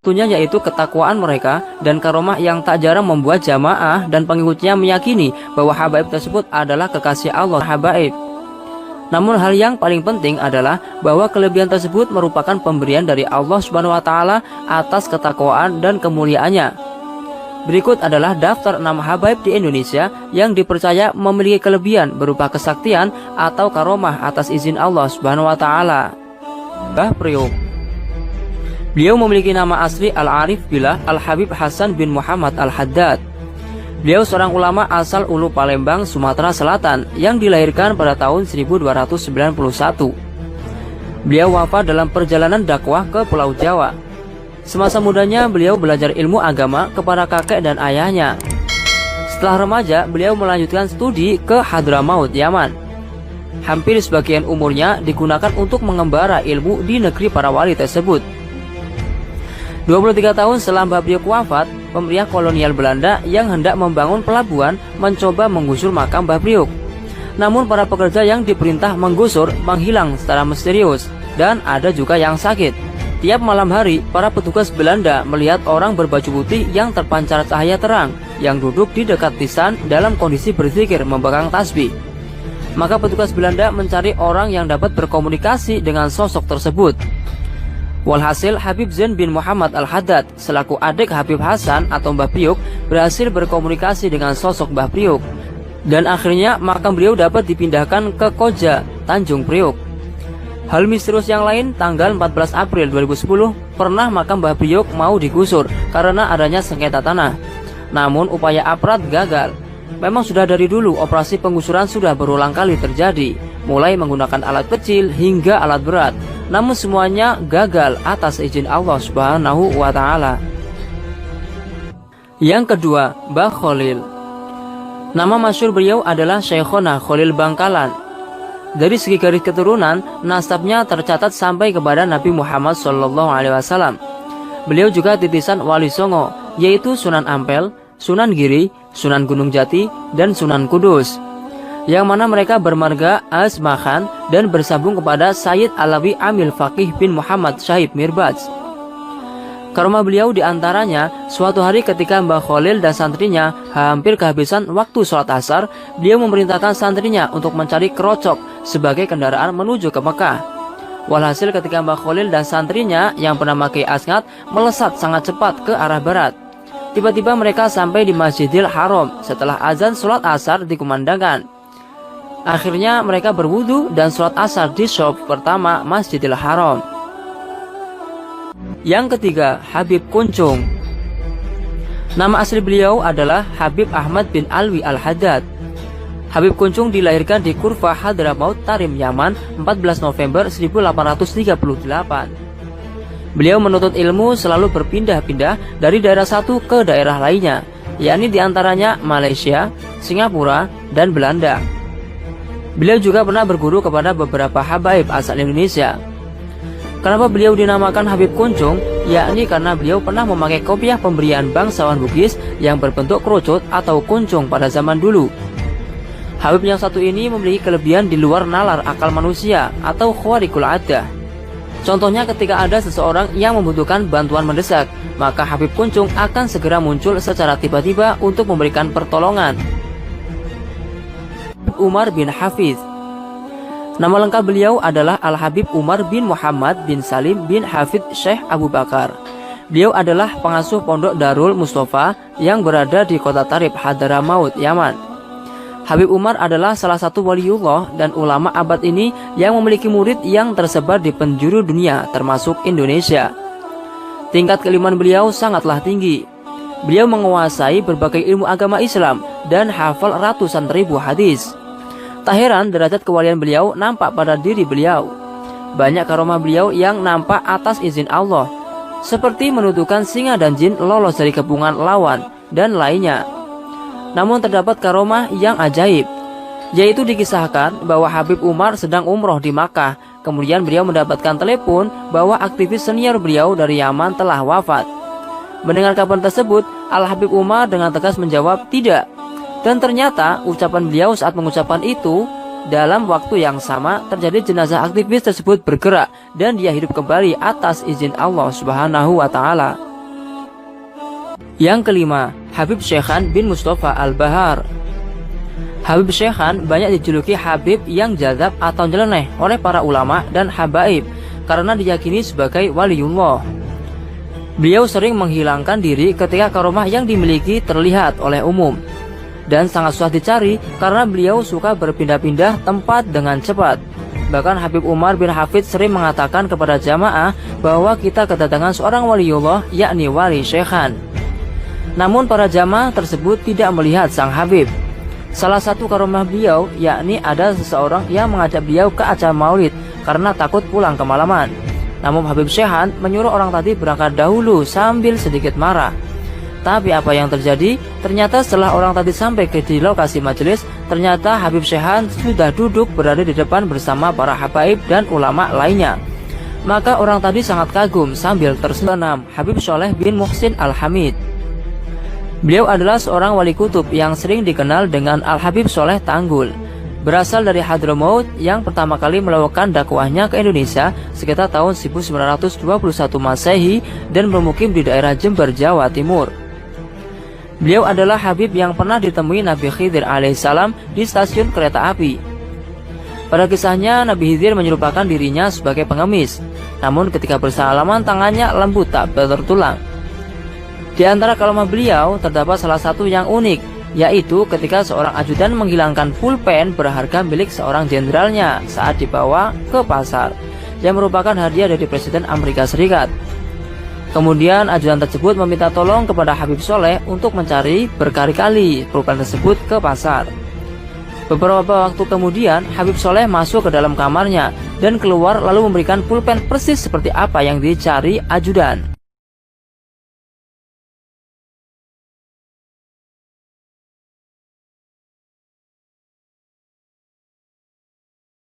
Tentunya yaitu ketakwaan mereka dan karomah yang tak jarang membuat jamaah dan pengikutnya meyakini bahwa habaib tersebut adalah kekasih Allah habaib. Namun hal yang paling penting adalah bahwa kelebihan tersebut merupakan pemberian dari Allah Subhanahu wa taala atas ketakwaan dan kemuliaannya. Berikut adalah daftar 6 habaib di Indonesia yang dipercaya memiliki kelebihan berupa kesaktian atau karomah atas izin Allah Subhanahu wa taala. Mbah Priok. Beliau memiliki nama asli Al-Arif Billah Al-Habib Hasan bin Muhammad Al-Haddad. Beliau seorang ulama asal Ulu Palembang, Sumatera Selatan yang dilahirkan pada tahun 1291. Beliau wafat dalam perjalanan dakwah ke Pulau Jawa. Semasa mudanya beliau belajar ilmu agama kepada kakek dan ayahnya. Setelah remaja, beliau melanjutkan studi ke Hadramaut, Yaman. Hampir sebagian umurnya digunakan untuk mengembara ilmu di negeri para wali tersebut. 23 tahun setelah Mbah Priok wafat, pemerintah kolonial Belanda yang hendak membangun pelabuhan mencoba menggusur makam Mbah Priok. Namun para pekerja yang diperintah menggusur menghilang secara misterius dan ada juga yang sakit. Tiap malam hari, para petugas Belanda melihat orang berbaju putih yang terpancar cahaya terang yang duduk di dekat lisan dalam kondisi berzikir memegang tasbih. Maka petugas Belanda mencari orang yang dapat berkomunikasi dengan sosok tersebut. Walhasil Habib Zain bin Muhammad Al-Haddad selaku adik Habib Hasan atau Mbah Priok berhasil berkomunikasi dengan sosok Mbah Priok. Dan akhirnya makam beliau dapat dipindahkan ke Koja, Tanjung Priok. Hal misterius yang lain, tanggal 14 April 2010 pernah makam Mbah Priok mau digusur karena adanya sengketa tanah. Namun upaya aparat gagal. Memang sudah dari dulu operasi penggusuran sudah berulang kali terjadi, mulai menggunakan alat kecil hingga alat berat. Namun semuanya gagal atas izin Allah Subhanahu wa taala. Yang kedua, Mbah Khalil. Nama masyhur beliau adalah Syekhona Khalil Bangkalan. Dari segi garis keturunan, nasabnya tercatat sampai kepada Nabi Muhammad SAW. Beliau juga titisan Wali Songo, yaitu Sunan Ampel, Sunan Giri, Sunan Gunung Jati, dan Sunan Kudus, yang mana mereka bermarga Asmahan dan bersambung kepada Sayyid Alawi Amil Faqih bin Muhammad Syahib Mirbaj. Karomah beliau diantaranya, suatu hari ketika Mbah Khalil dan santrinya hampir kehabisan waktu sholat asar, beliau memerintahkan santrinya untuk mencari kerocok sebagai kendaraan menuju ke Mekah. Walhasil ketika Mbah Khalil dan santrinya yang pernah memakai asngat melesat sangat cepat ke arah barat. Tiba-tiba mereka sampai di Masjidil Haram setelah azan sholat asar dikumandangkan. Akhirnya mereka berwudu dan sholat asar di shaf pertama Masjidil Haram. Yang ketiga, Habib Kuncung. Nama asli beliau adalah Habib Ahmad bin Alwi Al-Haddad. Habib Kuncung dilahirkan di Kurfa Hadramaut Tarim, Yaman 14 November 1838. Beliau menuntut ilmu selalu berpindah-pindah dari daerah satu ke daerah lainnya, yakni diantaranya Malaysia, Singapura, dan Belanda. Beliau juga pernah berguru kepada beberapa habaib asal Indonesia. Kenapa beliau dinamakan Habib Kuncung? Yakni karena beliau pernah memakai kopiah pemberian bangsawan Bugis yang berbentuk kerucut atau kuncung pada zaman dulu. Habib yang satu ini memiliki kelebihan di luar nalar akal manusia atau khawariqul adah. Contohnya ketika ada seseorang yang membutuhkan bantuan mendesak, maka Habib Kuncung akan segera muncul secara tiba-tiba untuk memberikan pertolongan. Umar bin Hafiz. Nama lengkap beliau adalah Al-Habib Umar bin Muhammad bin Salim bin Hafid Syekh Abu Bakar. Beliau adalah pengasuh pondok Darul Mustafa yang berada di kota Tarib, Hadramaut, Yaman. Habib Umar adalah salah satu waliullah dan ulama abad ini yang memiliki murid yang tersebar di penjuru dunia termasuk Indonesia. Tingkat keilmuan beliau sangatlah tinggi. Beliau menguasai berbagai ilmu agama Islam dan hafal ratusan ribu hadis. Tak heran derajat kewalian beliau nampak pada diri beliau. Banyak karomah beliau yang nampak atas izin Allah, seperti menuduhkan singa dan jin lolos dari kepungan lawan dan lainnya. Namun terdapat karomah yang ajaib, yaitu dikisahkan bahwa Habib Umar sedang umroh di Makkah. Kemudian beliau mendapatkan telepon bahwa aktivis senior beliau dari Yaman telah wafat. Mendengar kabar tersebut, Al-Habib Umar dengan tegas menjawab tidak. Dan ternyata ucapan beliau saat mengucapkan itu, dalam waktu yang sama terjadi jenazah aktivis tersebut bergerak dan dia hidup kembali atas izin Allah Subhanahu wa taala. Yang kelima, Habib Syekhan bin Mustafa Al-Bahar. Habib Syekhan banyak dijuluki Habib yang jazab atau nyeleneh oleh para ulama dan habaib karena diyakini sebagai waliullah. Beliau sering menghilangkan diri ketika karomah yang dimiliki terlihat oleh umum, dan sangat susah dicari karena beliau suka berpindah-pindah tempat dengan cepat. Bahkan Habib Umar bin Hafid sering mengatakan kepada jamaah bahwa kita kedatangan seorang waliullah, yakni wali Syekhan. Namun para jamaah tersebut tidak melihat sang Habib. Salah satu karomah beliau, yakni ada seseorang yang mengajak beliau ke acara maulid karena takut pulang kemalaman. Namun Habib Syekhan menyuruh orang tadi berangkat dahulu sambil sedikit marah. Tapi apa yang terjadi? Ternyata setelah orang tadi sampai di lokasi majelis, ternyata Habib Syekhan sudah duduk berada di depan bersama para habaib dan ulama lainnya. Maka orang tadi sangat kagum sambil tersenyum. Habib Soleh bin Muhsin Al-Hamid. Beliau adalah seorang wali kutub yang sering dikenal dengan Al-Habib Soleh Tanggul. Berasal dari Hadramaut yang pertama kali melakukan dakwahnya ke Indonesia sekitar tahun 1921 Masehi dan bermukim di daerah Jember, Jawa Timur. Beliau adalah Habib yang pernah ditemui Nabi Khidir alaihissalam di stasiun kereta api. Pada kisahnya, Nabi Khidir menyerupakan dirinya sebagai pengemis, namun ketika bersalaman tangannya lembut tak bertulang. Di antara kalimat beliau terdapat salah satu yang unik, yaitu ketika seorang ajudan menghilangkan pulpen berharga milik seorang jenderalnya saat dibawa ke pasar, yang merupakan hadiah dari Presiden Amerika Serikat. Kemudian ajudan tersebut meminta tolong kepada Habib Soleh untuk mencari berkali-kali pulpen tersebut ke pasar. Beberapa waktu kemudian Habib Soleh masuk ke dalam kamarnya dan keluar lalu memberikan pulpen persis seperti apa yang dicari ajudan.